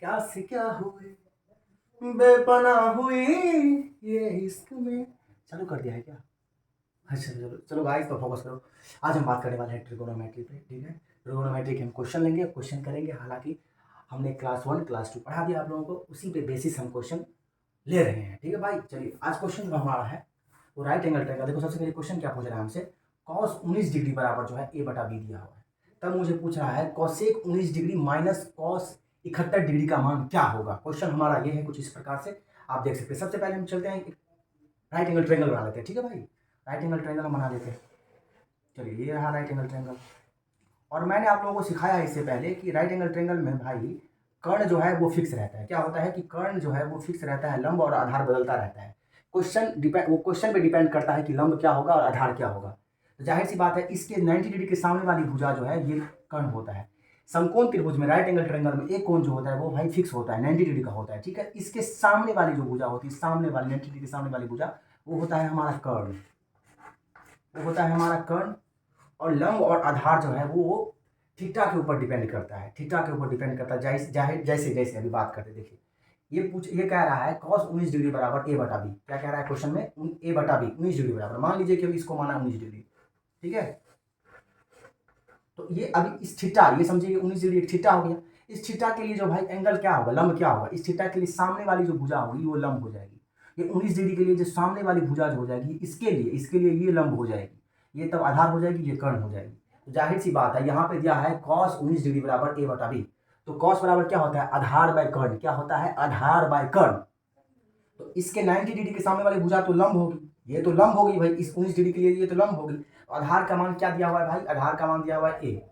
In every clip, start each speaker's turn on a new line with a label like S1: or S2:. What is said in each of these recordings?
S1: क्या से क्या हुए, बेपनाह हुई ये इश्क में। चालू कर दिया है क्या? अच्छा चलो चलो गाइस, तो फोकस करो। आज हम बात करने वाले हैं ट्रिगोनोमेट्री पे, ठीक है। ट्रिगोनोमेट्री के हम क्वेश्चन लेंगे, क्वेश्चन करेंगे। हालांकि हमने क्लास 1 क्लास 2 पढ़ा दिया आप लोगों को, उसी पे बेसिस हम क्वेश्चन ले रहे हैं, ठीक है भाई। चलिए आज क्वेश्चन जो हमारा है वो राइट एंगल ट्रायंगल। देखो सबसे पहले क्वेश्चन क्या पूछ रहा है हमसे, कॉस 19 डिग्री बराबर जो है ए बटा बी दिया हुआ है। तब मुझे पूछ रहा है cosec 19 degree minus cos 71 degree का मान क्या होगा। क्वेश्चन हमारा ये है कुछ इस प्रकार से, आप देख सकते हैं। सबसे पहले हम चलते हैं राइट एंगल ट्रायंगल बना लेते हैं, ठीक है भाई। राइट एंगल ट्रायंगल हम बना लेते हैं। चलिए ये रहा राइट एंगल ट्रायंगल। और मैंने आप लोगों को सिखाया है इससे पहले कि राइट एंगल ट्रायंगल में भाई कर्ण जो है वो फिक्स रहता है। क्या होता है कि कर्ण जो है वो फिक्स रहता है, लंब और आधार बदलता रहता है। क्वेश्चन पे डिपेंड करता है कि लंब क्या होगा और आधार क्या होगा। तो जाहिर सी बात है इसके 90 डिग्री के सामने वाली भुजा जो है ये कर्ण होता है। समकोण त्रिभुज में राइट एंगल ट्रायंगल में एक कोण जो होता है वो भाई फिक्स होता है, 90 डिग्री का होता है, ठीक है। इसके सामने वाली जो भुजा होती है, सामने वाली 90 डिग्री के सामने वाली भुजा, वो होता है हमारा कर्ण, वो होता है हमारा कर्ण। और लंब और आधार जो है वो थीटा के ऊपर डिपेंड करता है, थीटा के ऊपर डिपेंड करता है। जैसे जैसे अभी बात करते देखिए, ये कह रहा है cos 19 डिग्री बराबर ए बटा बी। क्या कह रहा है क्वेश्चन में, ए बटा बी 19 डिग्री बराबर। मान लीजिए कि इसको माना 19 डिग्री, ठीक है। तो ये अभी इस थीटा, ये समझिए 19 डिग्री एक थीटा हो गया। इस थीटा के लिए जो भाई एंगल क्या होगा, लंब क्या होगा, इस थीटा के लिए सामने वाली जो भुजा होगी वो लंब हो जाएगी। ये 19 डिग्री के लिए जो सामने वाली भुजा जो हो जाएगी, इसके लिए ये लंब हो जाएगी, ये तब आधार हो जाएगी, ये कर्ण हो जाएगी। तो जाहिर सी बात है यहाँ पे दिया है cos 19 डिग्री बराबर ए बटा बी। तो cos बराबर क्या होता है, आधार बाय कर्ण। क्या होता है, आधार बाय कर्ण। तो इसके 90 डिग्री के सामने वाली भुजा तो लंब होगी, ये तो लंब होगी भाई, इस 19 डिग्री के लिए ये तो लंब होगी। आधार का मान क्या दिया हुआ है भाई, आधार का मान दिया हुआ है ए।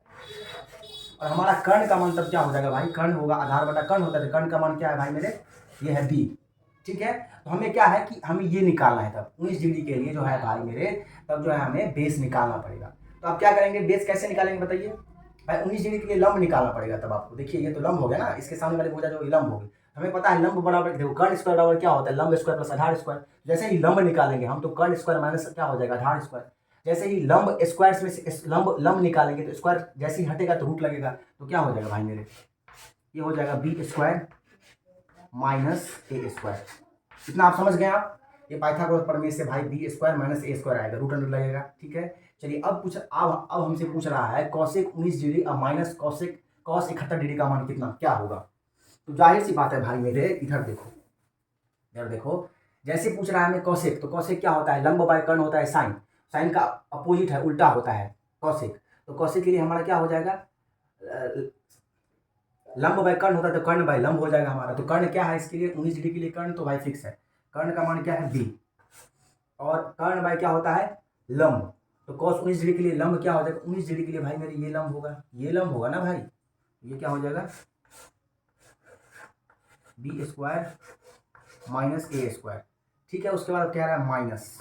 S1: और हमारा कर्ण का मान तब क्या हो जाएगा भाई, कर्ण होगा, आधार बटा कर्ण होता है। तो कर्ण का मान क्या है भाई मेरे, ये है बी, ठीक है। तो हमें क्या है कि हमें ये निकालना है, तब 19 डिग्री के लिए जो है भाई मेरे, तब जो है हमें बेस निकालना पड़ेगा। तो आप क्या करेंगे, बेस कैसे निकालेंगे बताइए भाई। 19 डिग्री के लिए लंब निकालना पड़ेगा। तब आपको देखिए ये तो लंब हो गया ना, इसके सामने वाली भुजा जो लंब होगी। हमें पता है लंब बराबर, देखो कर्ण स्क्वायर बराबर क्या होता है, लंब स्क्वायर प्लस आधार स्क्वायर। जैसे ही लंब निकालेंगे हम तो कर्ण स्क्वायर माइनस क्या हो जाएगा, आधार स्क्वायर। जैसे ही लंब स्क्वायर में से लंब लंब निकालेंगे तो स्क्वायर जैसे ही हटेगा तो रूट लगेगा। तो क्या हो जाएगा भाई मेरे, ये हो जाएगा B square minus a square. इतना आप समझ गए आप। ये पाइथागोरस प्रमेय से भाई B square minus a square आएगा, रूट अंडर लगेगा, ठीक है। चलिए अब हमसे पूछ रहा है कॉसेक 19 डिग्री और माइनस कॉसेक कॉस 71 डिग्री का मान कितना क्या होगा। तो जाहिर सी बात है भाई मेरे, इधर देखो, इधर देखो। जैसे पूछ रहा है हमें कॉसेक, तो कॉसेक क्या होता है, लंब बाय कर्ण होता है साइन। साइन का अपोजिट है, उल्टा होता है कॉसेक। तो कॉसेक के लिए हमारा क्या हो जाएगा, लंब बाय कर्ण होता है तो कर्ण बाय लंब हो जाएगा हमारा। तो कर्ण क्या है इसके लिए, 19 डिग्री के लिए कर्ण तो भाई फिक्स है, कर्ण का मान क्या है बी। और कर्ण बाय क्या होता है, लंब। तो cos 19 डिग्री के लिए लंब क्या हो जाएगा, 19 डिग्री के लिए भाई मेरे ये लंब होगा, ये लंब होगा ना भाई। ये क्या हो जाएगा, B square minus a square, ठीक है। उसके बाद कह रहा है माइनस,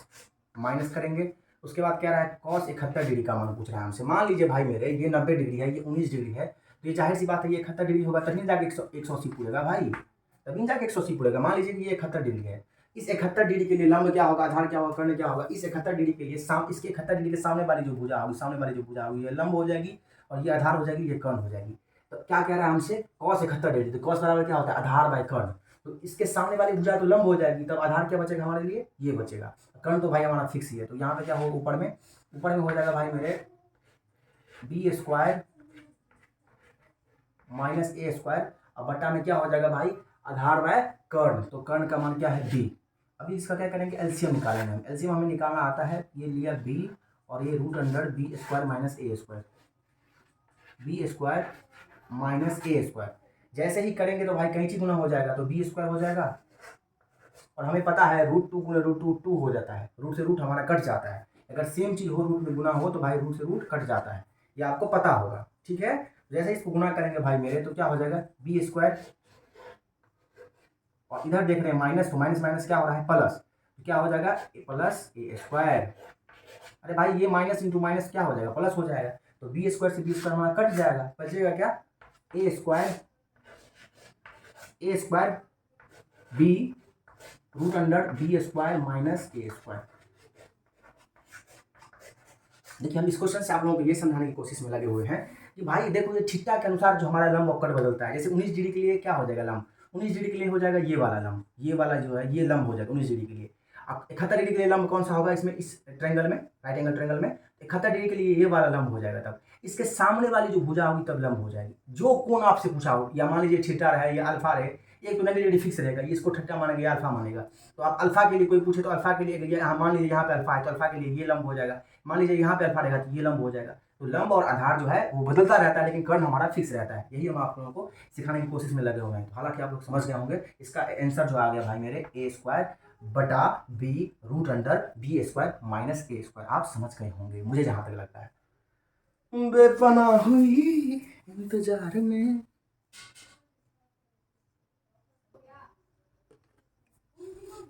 S1: माइनस करेंगे। उसके बाद कह रहा है cos 71 डिग्री का मान पूछ रहा है हमसे। मान लीजिए भाई मेरे ये 90 डिग्री है, ये 19 डिग्री है, तो ये जाहिर सी बात है ये 71 डिग्री होगा, तभी जाके 180 पूरेगा भाई, तभी जाके 180 पूरेगा। मान लीजिए कि ये 71 डिग्री है, इस 71 डिग्री के लिए लंब क्या होगा, आधार क्या होगा, कर्ण क्या होगा। इस 71 डिग्री के लिए इसके 71 डिग्री के सामने वाली जो भुजा होगी, सामने वाली जो भुजा होगी ये लंब हो जाएगी, और ये आधार हो जाएगी, ये कर्ण हो जाएगी। तो क्या कह रहा है हमसे, cos 71 डिग्री। तो cos बराबर क्या होता है, आधार बाय कर्ण। तो इसके सामने वाली भुजा तो लंब हो जाएगी, तब आधार क्या बचेगा हमारे लिए, ये बचेगा। कर्ण तो भाई हमारा फिक्स ही है। तो यहाँ पे क्या होगा, ऊपर में हो जाएगा भाई मेरे B square minus a square, और बट्टा में क्या हो जाएगा भाई, आधार बाय कर्ण। तो कर्ण का मान क्या है बी। अभी इसका क्या करेंगे, एलसीएम निकालेंगे हम। एलसीएम हमें निकालना आता है, ये लिया बी और ये root under b square minus a square, b square minus a square. जैसे ही करेंगे तो भाई कहीं चीज गुना हो जाएगा, तो बी स्क्वायर हो जाएगा। और हमें पता है रूट टू गुना रूट टू टू हो जाता है, रूट से रूट हमारा कट जाता है। अगर सेम चीज हो रूट में गुना हो तो भाई रूट से रूट कट जाता है, ये आपको पता होगा, ठीक है। जैसे इसको गुना करेंगे भाई मेरे, तो क्या हो जाएगा बी स्क्वायर, और इधर देख रहे हैं माइनस, तो माइनस माइनस क्या हो रहा है प्लस, तो क्या हो जाएगा प्लस ए स्क्वायर। अरे भाई ये माइनस इंटू माइनस क्या हो जाएगा, प्लस हो जाएगा। तो बी स्क्वायर से बी स्क्वायर हमारा कट जाएगा, बचेगा क्या, a square b root under b square minus a square. देखिए हम इस क्वेश्चन से आप लोगों को ये समझाने की कोशिश में लगे हुए हैं कि भाई देखो ये थीटा के अनुसार जो हमारा लंब वक्र बदलता है, जैसे 19 डिग्री के लिए क्या हो जाएगा लंब, 19 डिग्री के लिए हो जाएगा ये वाला लंब, ये वाला जो है ये लंब हो जाएगा 19 डिग्री के लिए। अब 71 डिग्री के लिए लंब कौन सा होगा इसमें, इस ट्रायंगल में, राइट एंगल ट्रायंगल में 71 डिग्री के लिए ये वाला लंब हो जाएगा। तब इसके सामने वाली जो भुजा होगी तब लंब हो जाएगी। जो कोण आपसे पूछा हो, या मान लीजिए थीटा रहे या अल्फा रहे, एक तो 90 डिग्री फिक्स रहेगा, ये इसको थीटा मानेगा या अल्फा मानेगा। तो आप अल्फा के लिए कोई पूछे तो अल्फा के लिए यहाँ मान लीजिए यहाँ पे अल्फा है तो अल्फा के लिए ये लंब हो जाएगा, मान लीजिए यहाँ पे अल्फा रहेगा तो ये लंब हो जाएगा। तो लंब और आधार जो है वो बदलता रहता है, लेकिन कर्ण हमारा फिक्स रहता है। यही हम आप लोगों को सिखाने की कोशिश में लगे हुए हैं। तो हालांकि आप लोग समझ गए होंगे, इसका आंसर जो आ गया भाई मेरे a² बटा b root under b² minus a²। आप समझ गए होंगे मुझे जहां तक लगता है। बेपनाह हुई इंतजार में।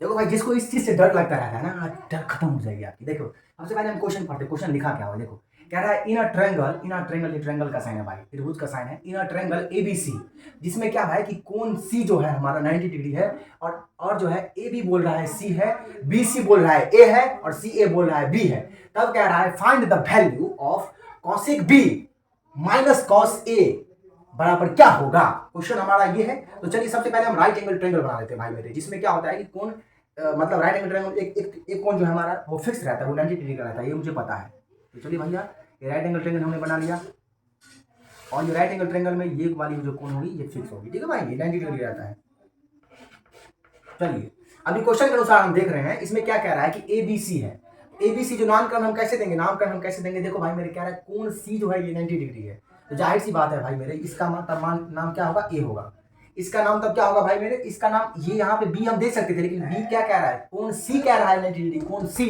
S1: देखो भाई, जिसको इस चीज से डर लगता रहता है ना, डर खत्म हो जाएगी आपकी। देखो सबसे पहले हम क्वेश्चन पढ़ते, क्वेश्चन लिखा क्या हुआ देखो, कह रहा है इन अ ट्रायंगल, ये ट्रायंगल का साइन है भाई, त्रिभुज का साइन है, इन अ ट्रायंगल ABC, जिसमें क्या है कि कोण C जो है हमारा 90 डिग्री है, और जो है AB बोल रहा है C है, BC बोल रहा है A है, और CA बोल रहा है B है। तब कह रहा है find the value of cosec B minus cos A बराबर क्या होगा। क्वेश्चन हमारा ये है। तो चलिए सबसे पहले हम राइट एंगल ट्रायंगल बना लेते हैं भाई मेरे, जिसमें क्या होता है कि कोण मतलब राइट एंगल ट्रायंगल एक कोण जो है हमारा वो फिक्स रहता है, वो 90 डिग्री का रहता है, ये मुझे पता है। तो चलिए भैया, ये राइट एंगल ट्रायंगल हमने बना लिया, और ये राइट एंगल ट्रायंगल में ये वाली जो कोण होगी ये फिक्स होगी, ठीक है भाई, ये 90 डिग्री रहता है। चलिए अभी क्वेश्चन के अनुसार हम देख रहे हैं, इसमें क्या कह रहा है कि ABC है। ABC जो नामकरण हम कैसे देंगे, देखो भाई मेरे, कह रहा है कोण C जो है ये 90 डिग्री है, तो जाहिर सी बात है भाई मेरे, इसका नाम क्या होगा, A होगा। इसका नाम तब क्या होगा भाई मेरे, इसका नाम, ये यहाँ पे B हम दे सकते थे, लेकिन B क्या कह रहा है, कोण C कह रहा है 90 डिग्री, कोण C,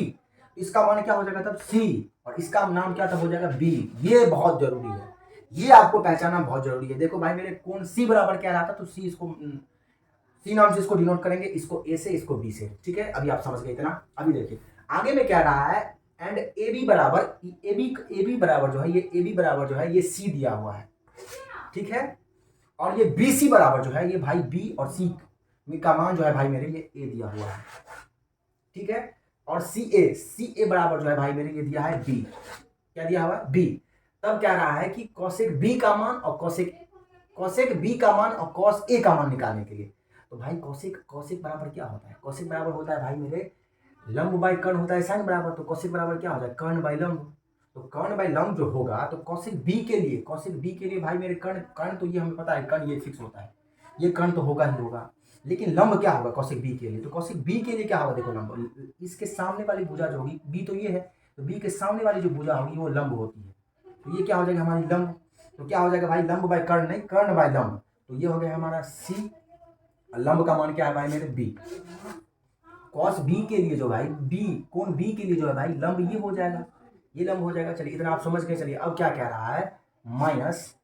S1: इसका मान क्या हो जाएगा तब C, और इसका नाम क्या तब हो जाएगा B। ये बहुत जरूरी है, ये आपको पहचानना बहुत जरूरी है। देखो भाई मेरे, कोण C बराबर क्या रहा था, तो C इसको C नाम से इसको डिनोट करेंगे, इसको A से, इसको B से, ठीक है। अभी आप समझ गए इतना। अभी देखिए आगे में क्या रहा है, एंड AB बराबर जो है, ये AB बराबर जो है ये C दिया हुआ है, ठीक है, और ये BC बराबर जो है ये भाई B और C का मान जो है भाई मेरे ये A दिया हुआ है, ठीक है, और CA बराबर जो है भाई मेरे ये दिया है B, क्या दिया हुआ है B। तब क्या रहा है कि कॉसेक B का मान और कॉसेक B का मान और कॉस A का मान निकालने के लिए, तो भाई कॉसेक बराबर क्या होता है, कॉसेक बराबर होता है भाई मेरे लंब बाई कर्ण होता है साइन बराबर, तो कॉसेक बराबर क्या होता है, कर्ण बाई लंब। तो कर्ण बाई लंब जो होगा, तो कॉसेक B के लिए भाई मेरे कर्ण तो ये हमें पता है, कर्ण ये फिक्स होता है, ये कर्ण तो होगा ही होगा, लेकिन लंब क्या होगा कॉसेक B के लिए, तो कॉसेक B के लिए क्या होगा, देखो लंब, इसके सामने वाली भुजा जो होगी, B तो ये है, तो B के सामने वाली जो भुजा होगी वो लंब होती है, तो ये क्या हो जाएगा हमारी लंब। तो क्या हो जाएगा भाई, लंब बाई कर्ण नहीं, कर्ण बाई लंब, तो ये हो गया हमारा C, लंब का मान क्या है भाई मेरे B। कॉस B के लिए जो भाई कोण B के लिए जो है भाई लंब ये हो जाएगा, ये लंब हो जाएगा। चलिए इतना आप समझ गए। चलिए अब क्या कह रहा है, माइनस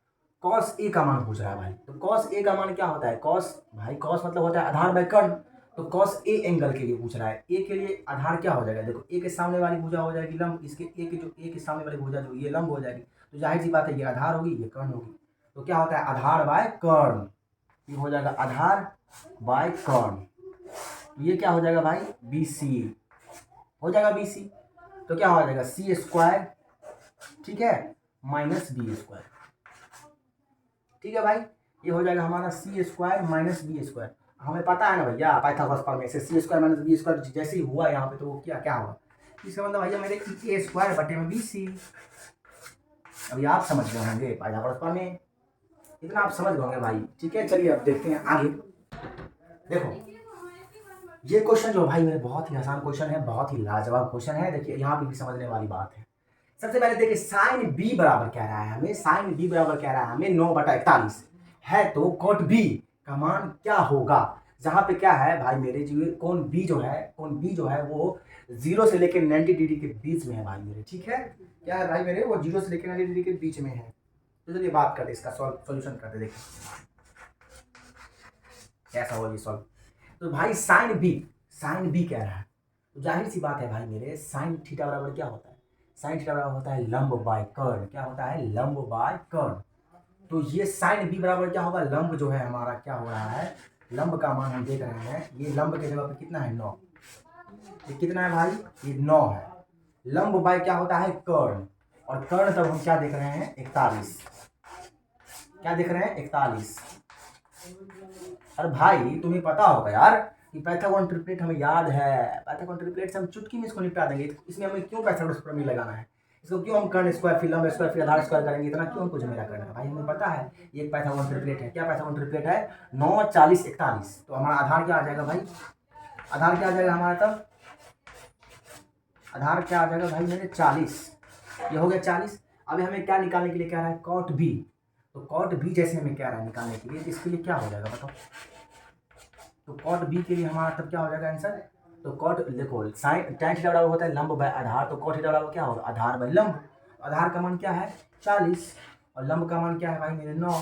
S1: कॉस A का मान पूछ रहा है भाई, तो कॉस A का मान क्या होता है, कॉस मतलब होता है आधार बाई कर्ण, तो कॉस A एंगल के लिए पूछ रहा है। A के लिए आधार क्या हो जाएगा, देखो A के सामने वाली भुजा हो जाएगी लंब, इसके A के सामने वाली भुजा जो ये लंब हो जाएगी, तो जाहिर सी बात है ये आधार होगी, ये कर्ण होगी, तो क्या होता है आधार बाय कर्ण, ये हो जाएगा आधार बाय कर्ण, ये क्या हो जाएगा भाई BC हो जाएगा BC, तो क्या हो जाएगा C², ठीक है, माइनस B², ठीक है भाई, ये हो जाएगा हमारा C² माइनस B²। हमें पता है ना भैया पाइथागोरस प्रमेय से, C² माइनस B² जैसे ही हुआ यहाँ पे, तो वो क्या हुआ, इसका मतलब भैया मेरे A² बटे में BC। अभी आप समझ गए होंगे पाइथागोरस प्रमेय, इतना आप समझ गए होंगे भाई, ठीक है। चलिए अब देखते हैं आगे। देखो ये क्वेश्चन जो भाई मेरे बहुत ही आसान क्वेश्चन है, बहुत ही लाजवाब क्वेश्चन है। देखिए यहाँ पे भी समझने वाली बात है। सबसे पहले देखिए साइन B बराबर कह रहा है हमें, साइन B बराबर कह रहा है हमें 9/41 है, तो कॉट B का मान क्या होगा। जहाँ पे क्या है भाई मेरे जी, कोण B जो है वो 0 से लेकर 90 डिग्री के बीच में है भाई मेरे, ठीक है, क्या है भाई मेरे, वो 0 से लेकर 90 डिग्री के बीच में है। तो चलिए बात करते इसका सॉल्यूशन करते, देखिए कैसा होगा ये सॉल्व। तो भाई साइन बी कह रहा है, तो जाहिर सी बात है भाई मेरे, साइन थीटा बराबर क्या होता है, साइन थीटा बराबर होता है लंब बाय कर्ण, क्या होता है लंब बाय कर्ण। तो ये साइन बी बराबर क्या होगा, लंब जो है हमारा क्या हो रहा है, लंब का मान हम देख रहे हैं, ये लंब के जगह पे कितना है 9, ये कितना है भाई, ये 9 है। लंब बाय क्या होता है कर्ण, और कर्ण तब हम क्या देख रहे हैं 41, क्या देख रहे हैं 41। अरे भाई तुम्हें पता होगा यार कि पाइथागोरन ट्रिपलेट हमें याद है, पाइथागोरन ट्रिपलेट से हम चुटकी में इसको निपटा देंगे। इसमें हमें क्यों पाइथागोरस प्रमेय लगाना है, इसको क्यों हम कर्ण स्क्वायर फिर लंब स्क्वायर फिर आधार स्क्वायर करेंगे, इतना क्यों हमको झमेला करना है भाई, हमें पता है ये एक पाइथागोरन ट्रिपलेट है। क्या पाइथागोरन ट्रिपलेट है 9, 40, 41। तो हमारा आधार क्या आ जाएगा भाई, आधार क्या आ जाएगा हमारा, तब आधार क्या आ जाएगा भाई मेरे 40। ये हो गया 40। अभी हमें क्या निकालने के लिए कह रहा है, कॉट बी। तो कॉट बी जैसे हमें कह रहा है निकालने के लिए, तो इसके लिए क्या हो जाएगा बताओ। तो कॉट बी के लिए हमारा तब क्या हो जाएगा आंसर, तो कॉट देखो साइन tan थीटा बराबर होता है लंब बाय आधार, तो कॉट थीटा बराबर क्या होगा आधार बाय लंब। आधार का मान क्या है 40 और लंब का मान क्या है भाई मेरे 9।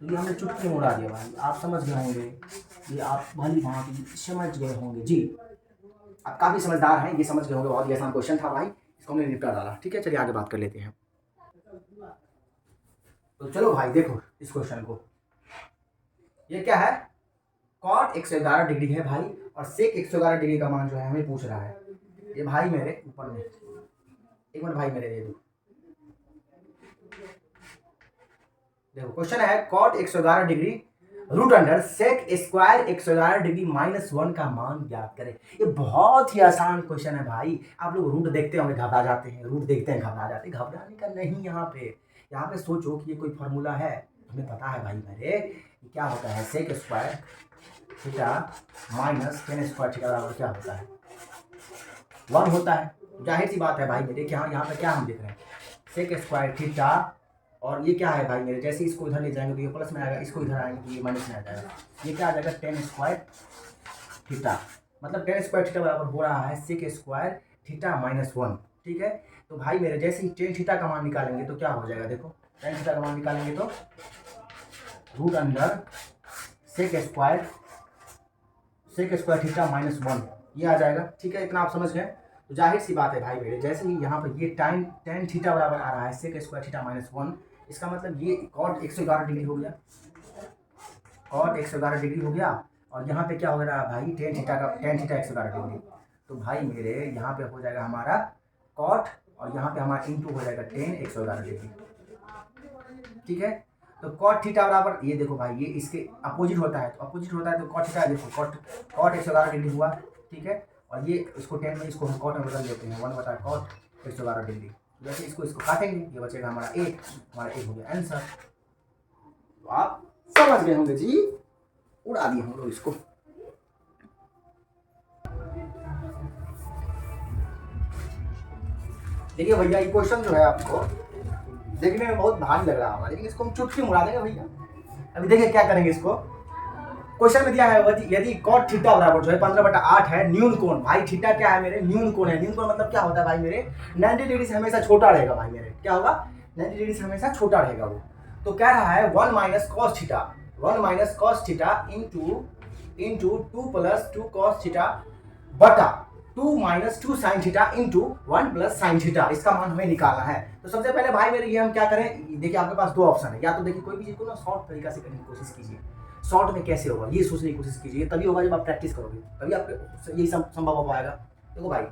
S1: तो ये हमने चुटकी में उड़ा दिया भाई, आप समझ गए होंगे, ये आप भली भांति समझ गए होंगे जी। आप काफ़ी समझदार हैं, ये समझ गए होंगे, बहुत ही आसान क्वेश्चन था भाई, इसको हमने निपटा डाला। ठीक है चलिए आगे बात कर लेते हैं। तो चलो भाई देखो इस क्वेश्चन को, ये क्या है कॉट 111 डिग्री है भाई, और सेक 111 डिग्री का मान जो है हमें पूछ रहा है। ये भाई मेरे ऊपर में, एक मिनट भाई मेरे दे दो, देखो क्वेश्चन है cot 111 degree root under sec square 111 degree -1 का मान ज्ञात करें। ये बहुत ही आसान क्वेश्चन है भाई। आप लोग रूट देखते होंगे घबरा जाते हैं, रूट देखते हैं घबरा जाते हैं, घबराने का नहीं। यहाँ पे सोचो कि ये कोई फॉर्मूला है, हमें पता है भाई मेरे क्या होता है, sec square theta minus tan square theta बराबर क्या होता है 1 होता है। जाहिर सी बात है भाई मेरे, क्या यहाँ पे क्या हम देख रहे हैं सेक स्क्वायर थीटा, और ये क्या है भाई मेरे, जैसे इसको इधर ले जाएंगे तो ये प्लस में आएगा, इसको इधर आएंगे तो ये माइनस में आ जाएगा। ये क्या आ जाएगा टेन स्क्वायर थीटा, मतलब टेन स्क्वायर थीटा बराबर हो रहा है सेक स्क्वायर थीटा -1। ठीक है, तो भाई मेरे जैसे ही टेन थीटा का मान निकालेंगे तो क्या हो जाएगा, देखो टेन थीटा का मान निकालेंगे तो root under sec square theta -1 ये आ जाएगा। ठीक है, इतना आप समझ गए। तो जाहिर सी बात है भाई मेरे, जैसे ही यहाँ पर ये टेन थीटा बराबर आ रहा है सेक स्क्वायर थीटा -1, इसका मतलब ये कॉट 111 डिग्री हो गया, कॉट 111 डिग्री हो गया। और यहाँ पे क्या हो रहा है भाई टेन थीटा 111 डिग्री। तो भाई मेरे यहाँ पे हो जाएगा हमारा कॉट, और यहाँ पे हमारा इंटू हो जाएगा टेन 111 डिग्री। ठीक है, तो कॉट थीटा बराबर ये देखो भाई ये इसके अपोजिट होता है, तो अपोजिट होता है तो कॉट थीटा देखो कॉट 111 डिग्री हुआ। ठीक है, और ये इसको 10 में इसको हम कॉट में बदल देते हैं, 1 बटा कॉट 111 डिग्री। जैसे इसको काटेंगे ये बचेगा हमारा 1, हमारा 1 हो गया आंसर। तो आप समझ गए होंगे जी, उड़ा दिए हम लोग इसको। देखिए भैया ये क्वेश्चन जो है आपको देखने में बहुत भारी लग रहा होगा, लेकिन इसको हम चुटकी उड़ा देंगे भैया। अभी देखिए क्या करेंगे, इसको क्वेश्चन में दिया है यदि कॉट थीटा बराबर जो है 15/8 है न्यून कोण, भाई थीटा क्या है मेरे न्यून कोण है। न्यून कोण मतलब क्या होता है भाई मेरे 90 डिग्री से हमेशा छोटा रहेगा भाई मेरे, क्या होगा 90 डिग्री से हमेशा छोटा रहेगा वो। तो कह रहा है 1 minus cos theta into 2 + 2 cos theta बटा 2 - 2 sine theta into 1 + sine theta, इसका मान हमें निकालना है। तो सबसे पहले भाई मेरे ये हम क्या करें, देखिए आपके पास दो ऑप्शन है, या तो देखिए कोई भी चीज को ना शॉर्ट तरीका से करने की कोशिश कीजिए। शॉर्ट में कैसे होगा ये सोचने की कोशिश कीजिए, तभी होगा जब आप प्रैक्टिस करोगे, तभी आपको यही संभव हो पाएगा। देखो भाई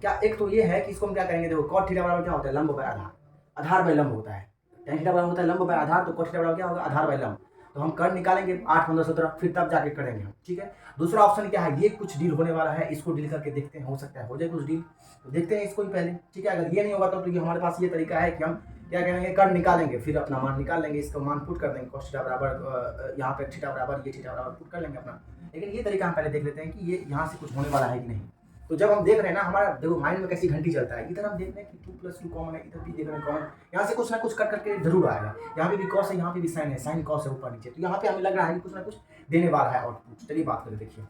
S1: क्या, एक तो ये है कि इसको हम क्या करेंगे, देखो कॉट थीटा बराबर क्या होता है लंब बाय आधार, आधार बाय लंब होता है। tan थीटा बराबर होता है लंब बाय आधार, तो कॉट थीटा बराबर क्या होगा आधार बाय लंब। तो हम कर्ण निकालेंगे 8, 15, 17 फिर तब जाके करेंगे हम। ठीक है, दूसरा ऑप्शन क्या है, ये कुछ डील होने वाला है, इसको डील करके देखते हैं, हो सकता है हो जाए कुछ डील, तो देखते हैं इसको ही पहले। ठीक है, अगर ये नहीं होगा तो ये हमारे पास ये तरीका है कि हम क्या करेंगे कर्ण निकालेंगे, फिर अपना मान निकाल लेंगे, इसका मान पुट कर देंगे cos थीटा बराबर यहाँ पे थीटा बराबर ये थीटा बराबर पुट कर लेंगे अपना। लेकिन ये तरीका हम पहले देख लेते हैं कि ये यहाँ से कुछ होने वाला है कि नहीं। तो जब हम देख रहे हैं ना, हमारा देखो माइंड में कैसी घंटी चलता है, इधर हम देख रहे हैं कि 2 + 2 कॉमन है, इधर भी देख रहे हैं कॉमन, यहाँ से कुछ ना कुछ कर करके जरूर आएगा। यहाँ पे भी कॉस है, यहाँ पे भी साइन है, साइन कॉस है ऊपर नीचे, तो यहाँ पे हमें लग रहा है कि कुछ ना कुछ देने वाला है आउटपुट। चलिए बात करें, देखिए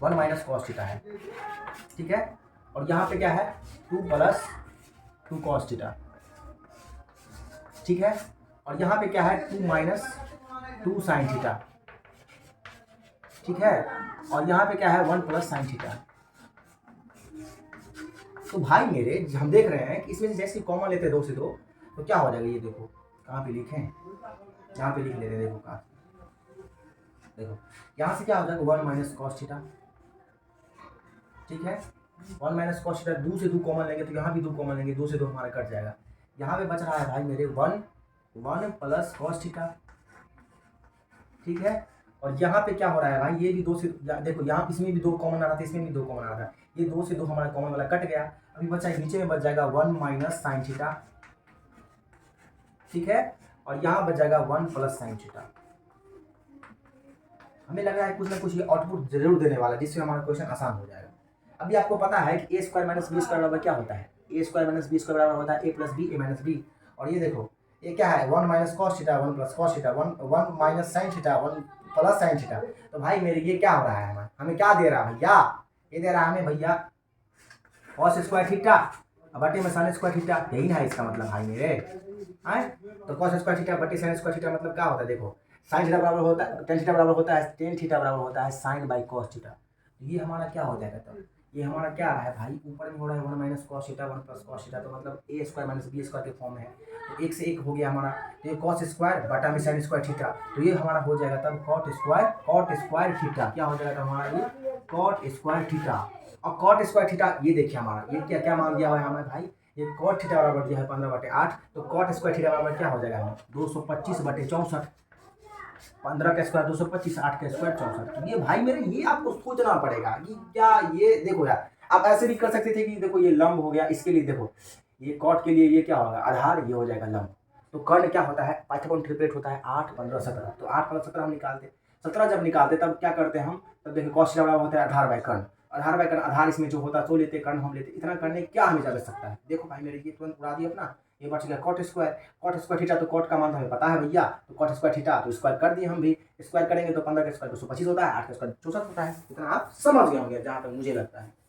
S1: 1 माइनस कॉस थीटा है, ठीक है, और यहाँ पे क्या है 2 + 2 कॉस थीटा, ठीक है, और यहाँ पे क्या है 2 - 2 साइन थीटा, ठीक है, और यहाँ पे क्या है 1 + साइन थीटा। तो भाई मेरे हम देख रहे हैं कि इसमें से जैसे कॉमन लेते हैं 2 से 2 तो क्या हो जाएगा, ये देखो कहाँ पे लिखें, यहाँ पे लिख लेते हैं, देखो कहाँ, देखो यहाँ से क्या हो जाएगा 1 माइनस कॉस थीटा, ठीक है, 1 माइनस कॉस थीटा, 2 से 2 कॉमन लेंगे तो यहाँ भी 2 कॉमन लेंगे, 2 से 2 हमारा कट जाएगा। यहाँ पे बच रहा है भाई मेरे 1 1 प्लस कॉस थीटा, ठीक है। और यहाँ पे क्या हो रहा है भाई, ये भी 2 से देखो, यहाँ इसमें भी 2 कॉमन आ रहा था, इसमें भी 2 कॉमन आ रहा था, ये 2 से 2 हमारा कॉमन वाला कट गया। अभी बचा नीचे में बच जाएगा 1 माइनस साइन थीटा, ठीक है। और यहाँ बच जाएगा 1 प्लस साइन थीटा। हमें लग रहा है कुछ ना कुछ ये आउटपुट जरूर देने वाला है, जिससे हमारा क्वेश्चन आसान हो जाएगा। अभी आपको पता है कि ए स्क्वायर माइनस बी स्क्वायर बराबर क्या होता है, ए स्क्वायर माइनस बी स्क्वायर बराबर होता है ए प्लस बी, ए माइनस बी। और ये देखो ये क्या है, 1 minus cos theta, 1 plus cos theta, 1 minus sine theta, 1 plus sine theta. तो भाई मेरे ये क्या हो रहा है, हमें क्या दे रहा है भैया, ये दे रहा है हमें भैया कॉस स्क्वायर थीटा बटे में साइन स्क्वायर थीटा, यही ना है इसका मतलब भाई मेरे हैं। तो कॉस स्क्वायर थीटा बटे साइन स्क्वायर थीटा मतलब क्या होता है, देखो साइन थीटा बराबर होता है टेन थीटा बराबर होता है टेन थीटा बराबर होता है साइन बाई कॉस थीटा। ये हमारा क्या हो जाएगा, तब ये हमारा क्या आ रहा है भाई, ऊपर में हो रहा है 1 minus cos theta 1 plus cos theta, तो मतलब ए स्क्वायर माइनस बी स्क्वायर के फॉर्म में है। तो एक से एक हो गया हमारा, तो ये कॉस स्क्वायर बटा में साइन स्क्वायर थीटा, तो ये हमारा हो जाएगा तब कॉट स्क्वायर थीटा। क्या हो जाएगा हमारा, ये कॉट स्क्वायर थीटा। और कॉट स्क्वायर थीटा ये देखिए हमारा ये क्या क्या मान दिया हुआ है हमें भाई, ये कॉट थीटा बराबर दिया है 15/8, तो कॉट स्क्वायर थीटा बराबर क्या हो जाएगा हमें 225/64, 15 का स्क्वायर 225, 8 का स्क्वायर 64। तो ये भाई मेरे ये आपको सोचना पड़ेगा कि क्या, ये देखो यार आप ऐसे भी कर सकते थे कि देखो ये लंब हो गया, इसके लिए देखो ये कॉट के लिए ये क्या होगा आधार, ये हो जाएगा लंब। तो कर्ण क्या होता है, पाइथागोरस ट्रिपलेट होता है 8 15 17, तो 8 15 17 हम निकालते, 17 जब निकालते तब क्या करते हैं हम, तब देखिए कॉस थीटा बराबर होता है आधार बाय कर्ण, आधार बाय कर्ण, आधार इसमें जो होता है तो लेते, कर्ण हम लेते, इतना करने क्या हमें जा सकता है। देखो भाई मेरे ये तुरंत उड़ा दिया अपना, ये बच गया कॉट स्क्वायर थीटा, तो कॉट का मान हमें पता है भैया, तो कॉट स्क्वायर थीटा तो स्क्वायर कर दिए हम भी, स्क्वायर करेंगे तो 15 का स्क्वायर 225 होता है, 8 का स्क्वायर 64 होता है। इतना आप समझ गए होंगे जहाँ तक मुझे लगता है।